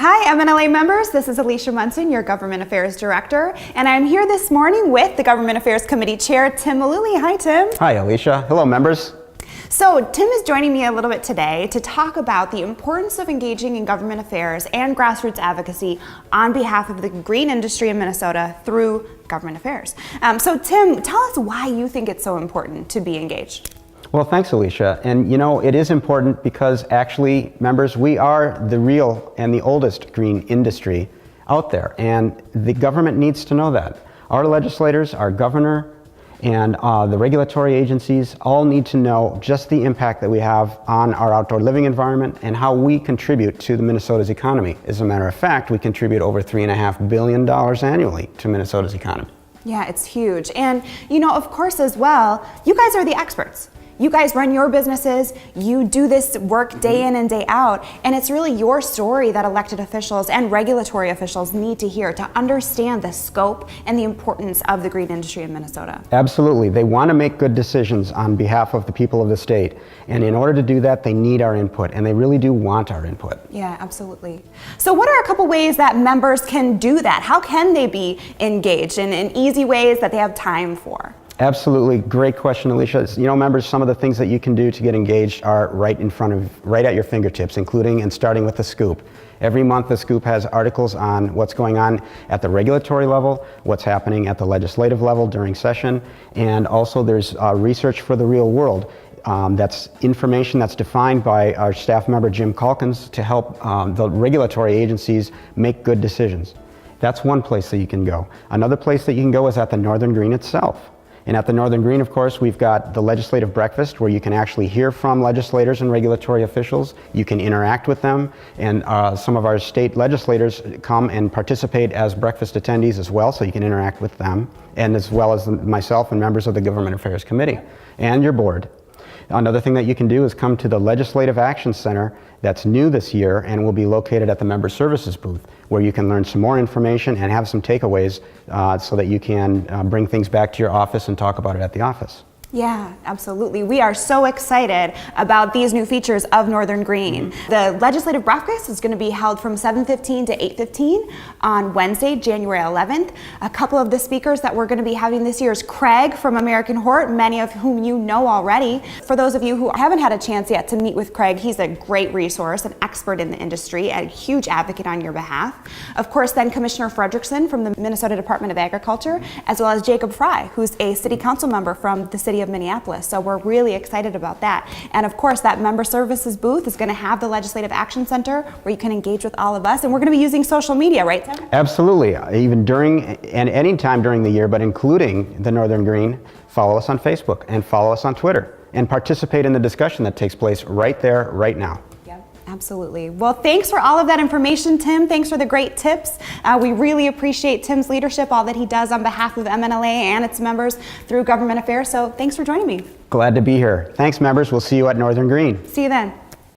Hi MNLA members, this is Alicia Munson, your Government Affairs Director, and I'm here this morning with the Government Affairs Committee Chair, Tim Malooly. Hi Tim. Hi Alicia. Hello members. So Tim is joining me a little bit today to talk about the importance of engaging in government affairs and grassroots advocacy on behalf of the green industry in Minnesota through government affairs. So Tim, tell us why you think it's so important to be engaged. Well, thanks Alicia. And you know, it is important because actually, members, we are the real and the oldest green industry out there, and the government needs to know that. Our legislators, our governor, and the regulatory agencies all need to know just the impact that we have on our outdoor living environment and how we contribute to the Minnesota's economy. As a matter of fact, we contribute over $3.5 billion annually to Minnesota's economy. Yeah, it's huge. And you know, of course as well, you guys are the experts. You guys run your businesses, you do this work day in and day out, and it's really your story that elected officials and regulatory officials need to hear to understand the scope and the importance of the green industry in Minnesota. Absolutely. They want to make good decisions on behalf of the people of the state, and in order to do that, they need our input, and they really do want our input. Yeah, absolutely. So what are a couple ways that members can do that? How can they be engaged in easy ways that they have time for? Absolutely, great question, Alicia. You know, members, some of the things that you can do to get engaged are right at your fingertips, including and starting with the Scoop. Every month, the Scoop has articles on what's going on at the regulatory level, what's happening at the legislative level during session, and also there's research for the real world. That's information that's defined by our staff member, Jim Calkins, to help the regulatory agencies make good decisions. That's one place that you can go. Another place that you can go is at the Northern Green itself. And at the Northern Green, of course, we've got the legislative breakfast where you can actually hear from legislators and regulatory officials. You can interact with them, and some of our state legislators come and participate as breakfast attendees as well, so you can interact with them, and as well as myself and members of the Government Affairs Committee and your board. Another thing that you can do is come to the Legislative Action Center that's new this year and will be located at the Member Services booth, where you can learn some more information and have some takeaways so that you can bring things back to your office and talk about it at the office. Yeah, absolutely. We are so excited about these new features of Northern Green. The legislative breakfast is going to be held from 7:15 to 8:15 on Wednesday, January 11th. A couple of the speakers that we're going to be having this year is Craig from American Hort, many of whom you know already. For those of you who haven't had a chance yet to meet with Craig, he's a great resource, an expert in the industry, a huge advocate on your behalf. Of course, then Commissioner Frederickson from the Minnesota Department of Agriculture, as well as Jacob Fry, who's a city council member from the city of Minneapolis. So we're really excited about that. And of course, that member services booth is going to have the Legislative Action Center where you can engage with all of us. And we're going to be using social media, right, Tim? Absolutely. Even during and any time during the year, but including the Northern Green, follow us on Facebook and follow us on Twitter and participate in the discussion that takes place right there, right now. Absolutely. Well, thanks for all of that information, Tim. Thanks for the great tips. We really appreciate Tim's leadership, all that he does on behalf of MNLA and its members through government affairs. So thanks for joining me. Glad to be here. Thanks, members. We'll see you at Northern Green. See you then.